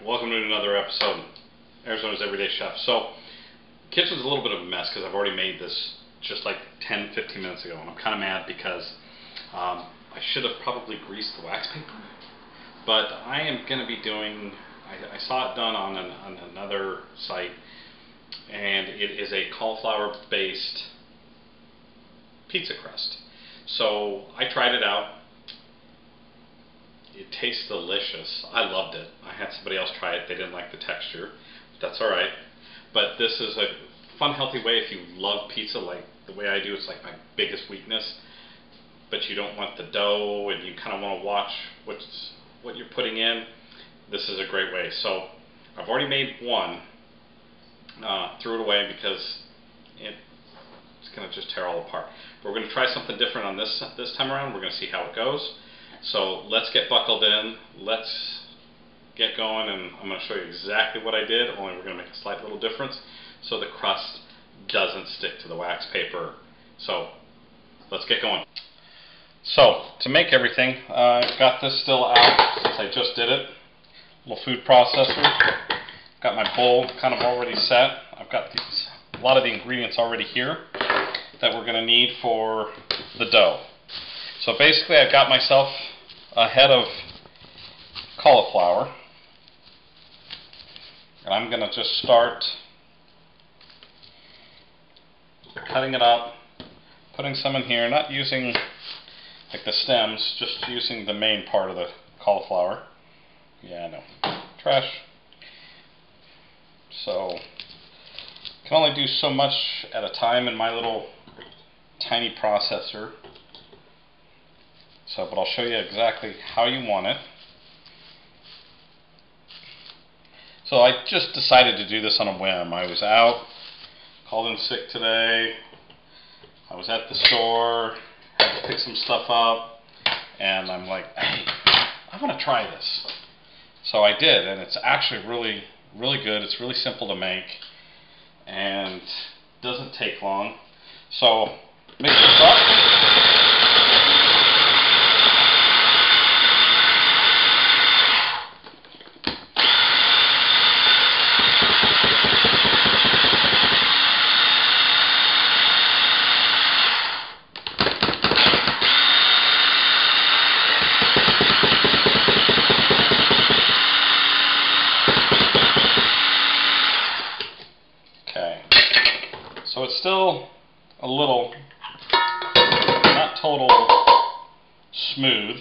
welcome to another episode of Arizona's Everyday Chef. So, kitchen's a little bit of a mess because I've already made this just like 10-15 minutes ago, and I'm kind of mad because I should have probably greased the wax paper. But I am going to be doing, I saw it done on another site, and it is a cauliflower-based pizza crust. So I tried it out. It tastes delicious. I loved it. I had somebody else try it. They didn't like the texture. That's alright. But this is a fun, healthy way if you love pizza like the way I do. It's like my biggest weakness. But you don't want the dough and you kind of want to watch what you're putting in. This is a great way. So I've already made one. Threw it away because it's going to just tear all apart. But we're going to try something different on this time around. We're going to see how it goes. So let's get buckled in, let's get going, and I'm going to show you exactly what I did, only we're going to make a slight little difference so the crust doesn't stick to the wax paper. So let's get going. So to make everything, I've got this still out since I just did it. Little food processor. Got my bowl kind of already set. I've got a lot of the ingredients already here that we're going to need for the dough. So basically I've got myself a head of cauliflower, and I'm going to just start cutting it up, putting some in here, not using like the stems, just using the main part of the cauliflower. Yeah, I know. Trash. So can only do so much at a time in my little tiny processor. So, but I'll show you exactly how you want it. So I just decided to do this on a whim. I was out, called in sick today. I was at the store, had to pick some stuff up, and I'm like, hey, I want to try this. So I did, and it's actually really, really good. It's really simple to make, and doesn't take long. So mix this up. So it's still a little, not total smooth.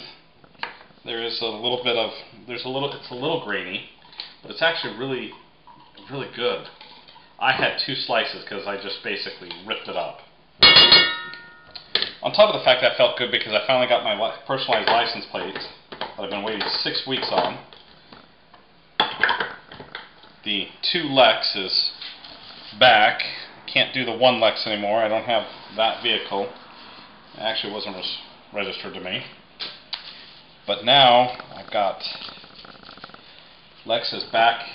There is a little bit of, it's a little grainy, but it's actually really, really good. I had 2 slices because I just basically ripped it up. On top of the fact that felt good because I finally got my personalized license plate that I've been waiting 6 weeks on. The 2 Lex is back. Can't do the 1 Lex anymore. I don't have that vehicle. It actually wasn't registered to me. But now I've got Lex is back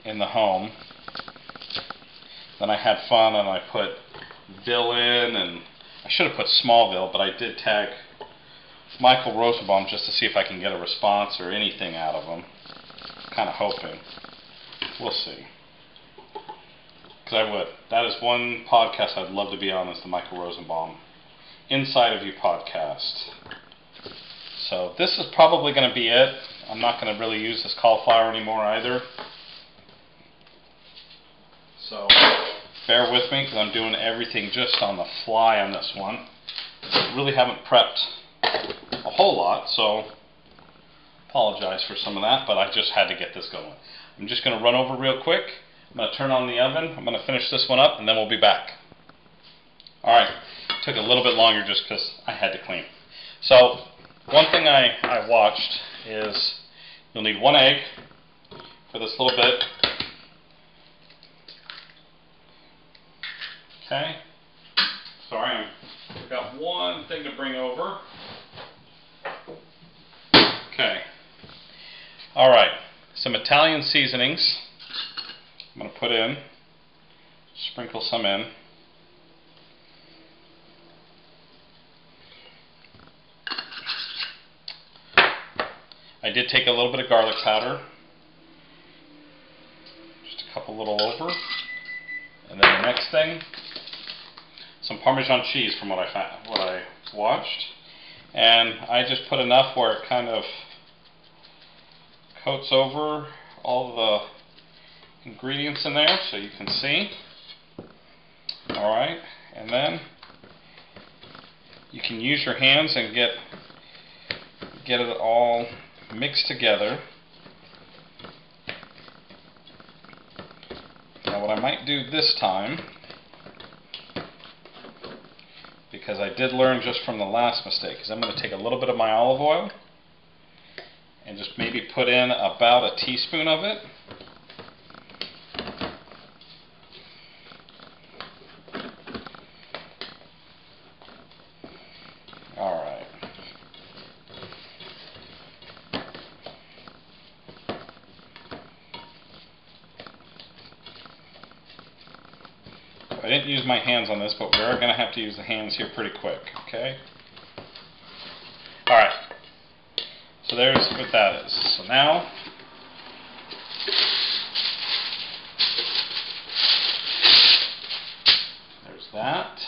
in the home. Then I had fun and I put Bill in, and I should have put Smallville, but I did tag Michael Rosenbaum just to see if I can get a response or anything out of him. Kind of hoping. We'll see. Because I would. That is one podcast I'd love to be on, is the Michael Rosenbaum Inside of You podcast. So this is probably going to be it. I'm not going to really use this cauliflower anymore either. So bear with me because I'm doing everything just on the fly on this one. I really haven't prepped a whole lot, so apologize for some of that, but I just had to get this going. I'm just going to run over real quick. I'm going to turn on the oven. I'm going to finish this one up, and then we'll be back. Alright, took a little bit longer just because I had to clean. So, one thing I watched is you'll need 1 egg for this little bit. Okay. Sorry, I've got one thing to bring over. Okay. Alright, some Italian seasonings. I'm going to put in, sprinkle some in. I did take a little bit of garlic powder little over. And then the next thing, some Parmesan cheese from what I watched. And I just put enough where it kind of coats over all the ingredients in there so you can see. Alright, and then you can use your hands and get it all mixed together. Now what I might do this time, because I did learn just from the last mistake, is I'm going to take a little bit of my olive oil and just maybe put in about a teaspoon of it. Alright. I didn't use my hands on this, but we are going to have to use the hands here pretty quick, okay? Alright. So there's what that is. So now, there's that.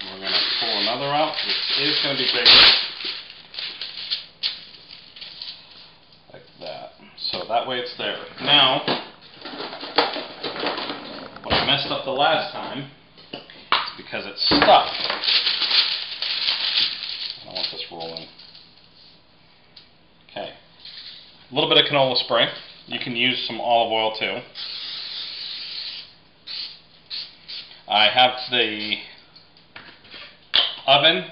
And we're going to pull another out, which is going to be bigger. Like that. So that way it's there. Now, what I messed up the last time is because it's stuck. I don't want this rolling. Okay. A little bit of canola spray. You can use some olive oil too. I have the oven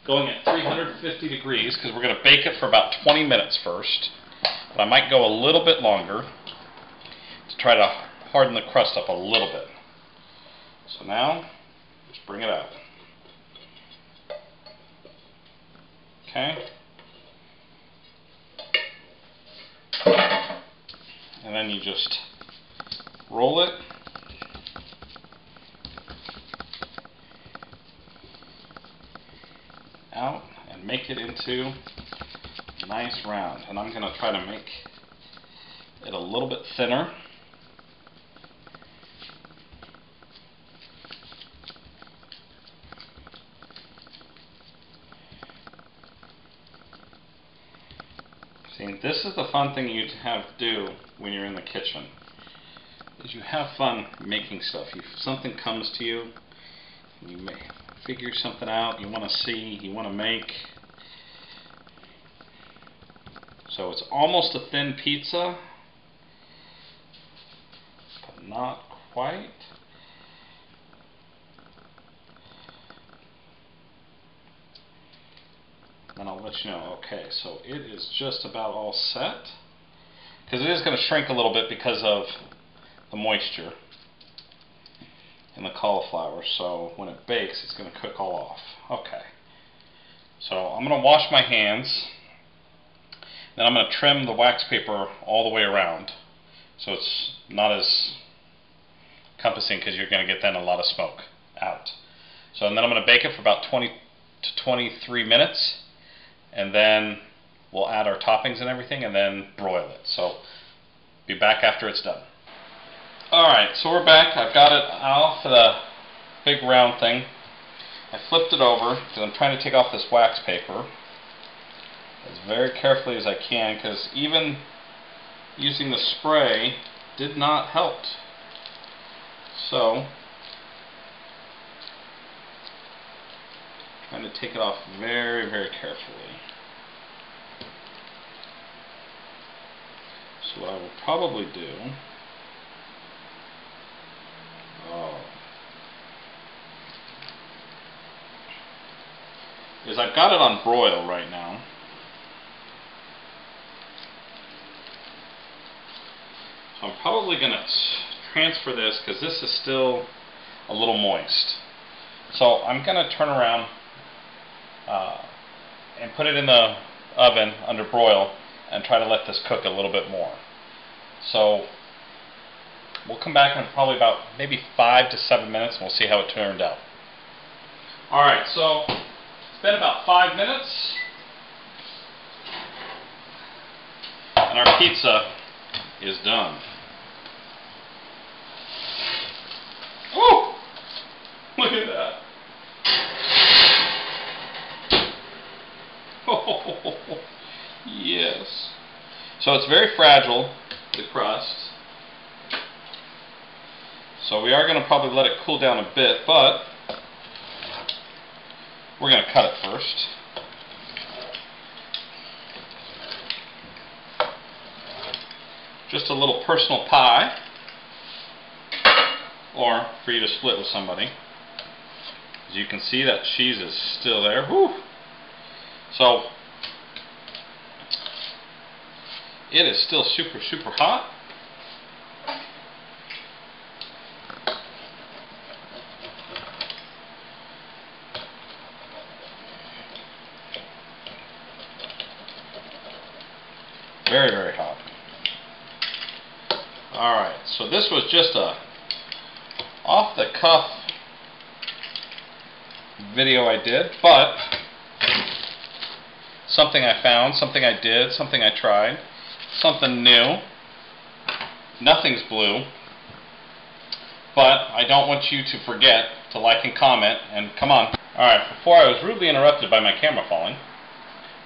going at 350 degrees because we're going to bake it for about 20 minutes first. But I might go a little bit longer to try to harden the crust up a little bit. So now, just bring it out. Okay. And then you just roll it. Out and make it into a nice round. And I'm going to try to make it a little bit thinner. See, this is the fun thing you have to do when you're in the kitchen, is you have fun making stuff. If something comes to you, you may figure something out, you want to see, you want to make. So it's almost a thin pizza, but not quite. And I'll let you know. Okay, so it is just about all set. Because it is going to shrink a little bit because of the moisture in the cauliflower. So when it bakes, it's going to cook all off. Okay. So I'm going to wash my hands. Then I'm going to trim the wax paper all the way around. So it's not as encompassing because you're going to get then a lot of smoke out. So and then I'm going to bake it for about 20 to 23 minutes. And then we'll add our toppings and everything and then broil it. So be back after it's done. Alright, so we're back. I've got it off the big round thing. I flipped it over because I'm trying to take off this wax paper as very carefully as I can, because even using the spray did not help. So trying to take it off very, very carefully. So what I will probably do, is I've got it on broil right now. So I'm probably going to transfer this because this is still a little moist. So I'm going to turn around and put it in the oven under broil and try to let this cook a little bit more. So we'll come back in probably about maybe 5 to 7 minutes and we'll see how it turned out. Alright, so it's been about 5 minutes. And our pizza is done. Oh! Look at that. Oh, yes. So it's very fragile, the crust. So we are going to probably let it cool down a bit, but we're going to cut it first. Just a little personal pie, or for you to split with somebody. As you can see, that cheese is still there. Whew. So it is still super, super hot. Very, very hot. Alright, so this was just a off-the-cuff video I did, but something I found, something I did, something I tried, something new. Nothing's blue, but I don't want you to forget to like and comment, and come on. Alright, before I was rudely interrupted by my camera falling,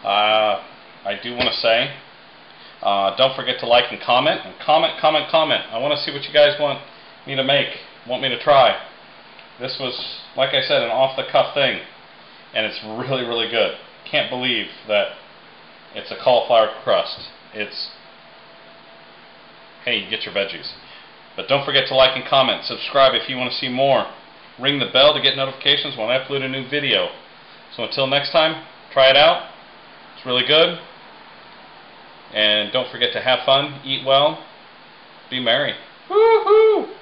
I do want to say, don't forget to like and comment, and comment. I want to see what you guys want me to make, want me to try. This was, like I said, an off-the-cuff thing, and it's really, really good. Can't believe that it's a cauliflower crust. It's, hey, you get your veggies. But don't forget to like and comment. Subscribe if you want to see more. Ring the bell to get notifications when I upload a new video. So until next time, try it out. It's really good. And don't forget to have fun, eat well, be merry. Woo-hoo!